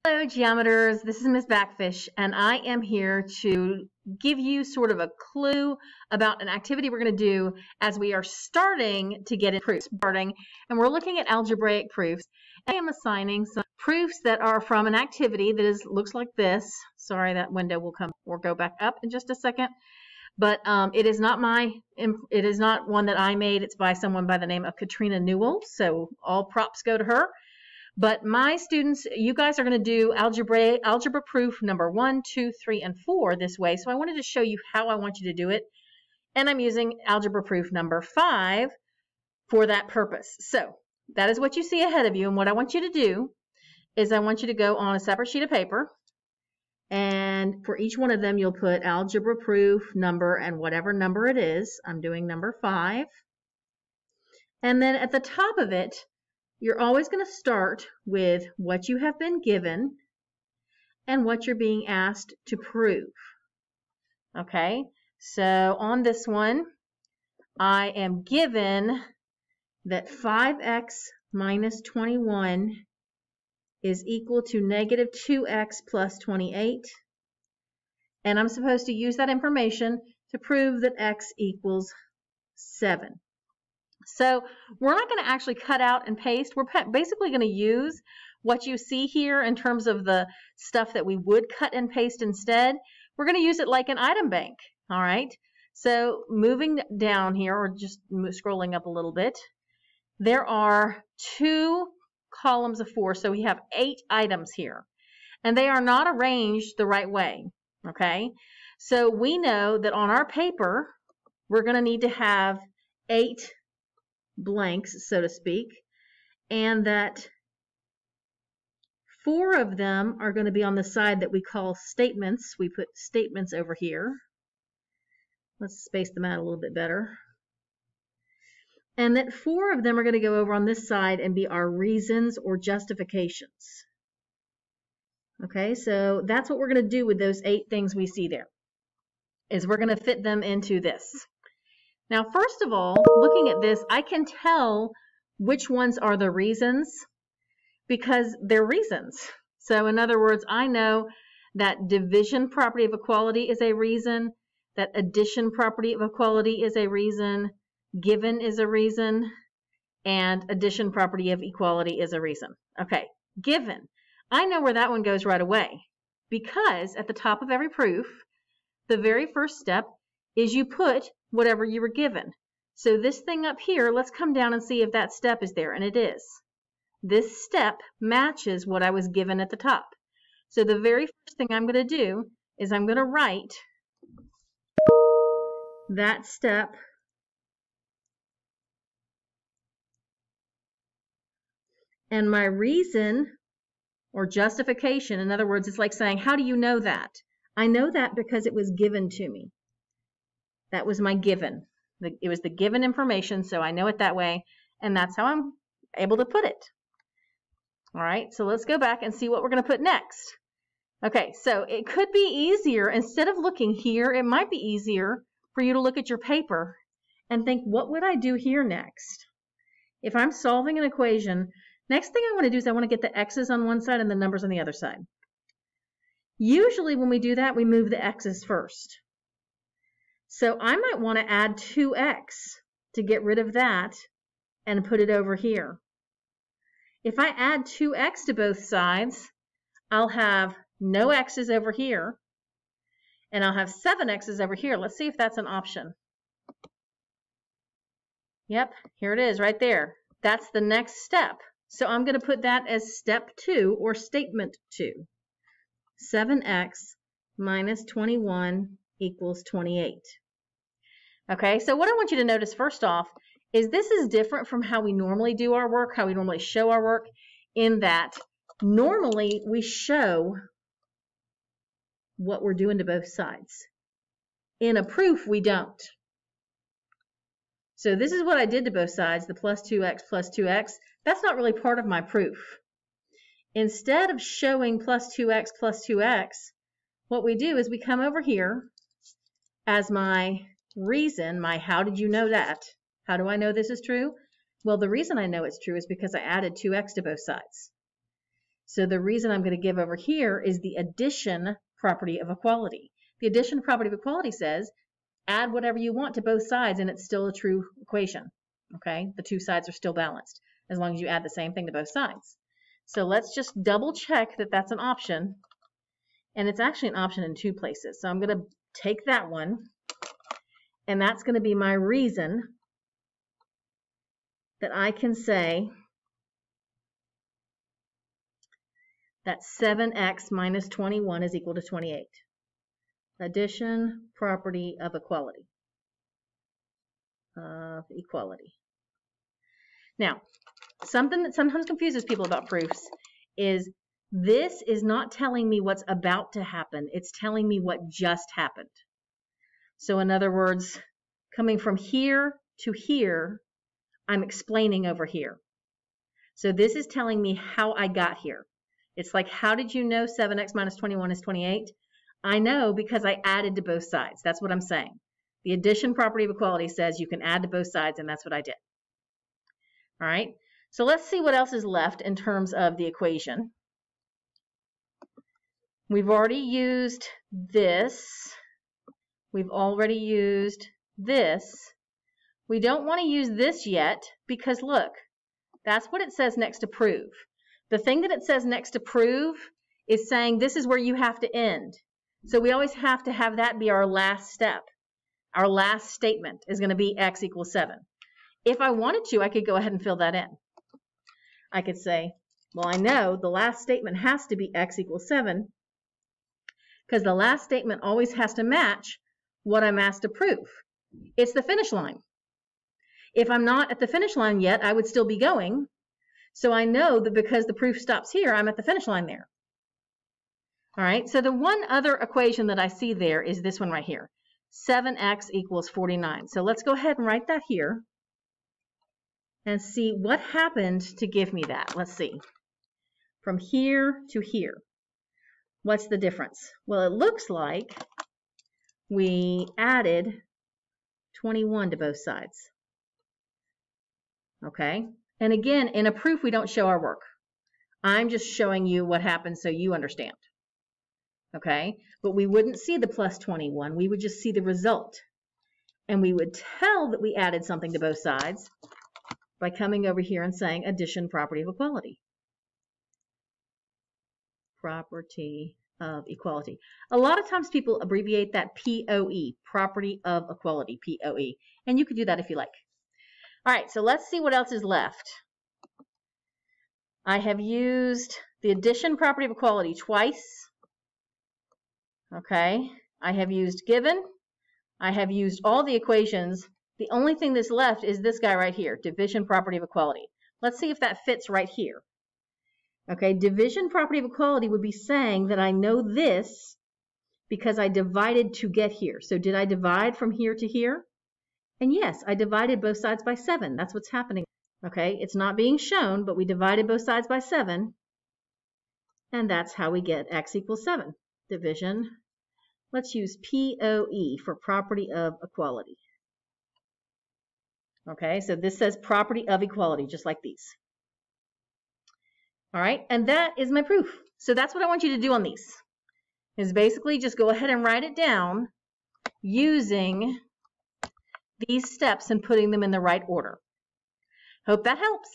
Hello geometers, this is Ms. Backfish and I am here to give you sort of a clue about an activity we're going to do as we are starting to get into proofs. And we're looking at algebraic proofs. I am assigning some proofs that are from an activity that looks like this. Sorry, that window will go back up in just a second. But it is not one that I made. It's by someone by the name of Katrina Newell. So all props go to her. But my students, you guys are going to do algebra proof number 1, 2, 3, and 4 this way. So I wanted to show you how I want you to do it. And I'm using algebra proof number 5 for that purpose. So that is what you see ahead of you. And what I want you to do is I want you to go on a separate sheet of paper. And for each one of them, you'll put algebra proof number and whatever number it is. I'm doing number 5. And then at the top of it, you're always going to start with what you have been given and what you're being asked to prove. Okay, so on this one, I am given that 5x minus 21 is equal to negative 2x plus 28. And I'm supposed to use that information to prove that x equals 7. So we're not going to actually cut out and paste. We're basically going to use what you see here in terms of the stuff that we would cut and paste instead. We're going to use it like an item bank. All right. So moving down here, or just scrolling up a little bit, there are 2 columns of 4. So we have 8 items here, and they are not arranged the right way. Okay. So we know that on our paper, we're going to need to have 8 blanks, so to speak, and that 4 of them are going to be on the side that we call statements. We put statements over here. Let's space them out a little bit better. And that 4 of them are going to go over on this side and be our reasons or justifications. Okay, so that's what we're going to do with those 8 things we see there, is we're going to fit them into this. Now, first of all, looking at this, I can tell which ones are the reasons because they're reasons. So in other words, I know that division property of equality is a reason, that addition property of equality is a reason, given is a reason, and addition property of equality is a reason. Okay, given. I know where that one goes right away because at the top of every proof, the very first step is you put whatever you were given. So this thing up here, let's come down and see if that step is there, and it is. This step matches what I was given at the top. So the very first thing I'm going to do is I'm going to write that step and my reason or justification. In other words, it's like saying, how do you know that? I know that because it was given to me. That was my given. It was the given information, so I know it that way, and that's how I'm able to put it. All right, so let's go back and see what we're going to put next. Okay, so it could be easier, instead of looking here, it might be easier for you to look at your paper and think, what would I do here next? If I'm solving an equation, next thing I want to do is I want to get the x's on one side and the numbers on the other side. Usually when we do that, we move the x's first. So I might want to add 2x to get rid of that and put it over here. If I add 2x to both sides, I'll have no x's over here, and I'll have 7 x's over here. Let's see if that's an option. Yep, here it is right there. That's the next step. So I'm going to put that as step 2 or statement 2. 7x minus 21 equals 28. Okay, so what I want you to notice first off is this is different from how we normally do our work, how we normally show our work, in that normally we show what we're doing to both sides. In a proof, we don't. So this is what I did to both sides, the plus 2x plus 2x. That's not really part of my proof. Instead of showing plus 2x, what we do is we come over here as my reason, my how did you know that? How do I know this is true? Well, the reason I know it's true is because I added 2x to both sides. So the reason I'm going to give over here is the addition property of equality. The addition property of equality says add whatever you want to both sides and it's still a true equation. Okay, the two sides are still balanced as long as you add the same thing to both sides. So let's just double check that that's an option. And it's actually an option in two places. So I'm going to take that one, and that's going to be my reason that I can say that 7x minus 21 is equal to 28. Addition property of equality. Now, something that sometimes confuses people about proofs is this is not telling me what's about to happen. It's telling me what just happened. So in other words, coming from here to here, I'm explaining over here. So this is telling me how I got here. It's like, how did you know 7x minus 21 is 28? I know because I added to both sides. That's what I'm saying. The addition property of equality says you can add to both sides, and that's what I did. All right, so let's see what else is left in terms of the equation. We've already used this. We've already used this. We don't want to use this yet because look, that's what it says next to prove. The thing that it says next to prove is saying this is where you have to end. So we always have to have that be our last step. Our last statement is going to be x equals 7. If I wanted to, I could go ahead and fill that in. I could say, well, I know the last statement has to be x equals 7 because the last statement always has to match what I'm asked to prove. It's the finish line. If I'm not at the finish line yet, I would still be going. So I know that because the proof stops here, I'm at the finish line there. All right, so the one other equation that I see there is this one right here. 7x equals 49. So let's go ahead and write that here and see what happened to give me that. Let's see. From here to here, what's the difference? Well, it looks like we added 21 to both sides. Okay, and again, in a proof, we don't show our work. I'm just showing you what happens so you understand. Okay, but we wouldn't see the plus 21. We would just see the result. And we would tell that we added something to both sides by coming over here and saying addition property of equality. Property of equality. A lot of times people abbreviate that POE, property of equality, POE. And you could do that if you like. All right, so let's see what else is left. I have used the addition property of equality twice. Okay, I have used given. I have used all the equations. The only thing that's left is this guy right here, division property of equality. Let's see if that fits right here. Okay, division property of equality would be saying that I know this because I divided to get here. So did I divide from here to here? And yes, I divided both sides by 7. That's what's happening. Okay, it's not being shown, but we divided both sides by 7. And that's how we get x equals 7. Division. Let's use POE for property of equality. Okay, so this says property of equality, just like these. All right, and that is my proof. So that's what I want you to do on these, is basically just go ahead and write it down using these steps and putting them in the right order. Hope that helps.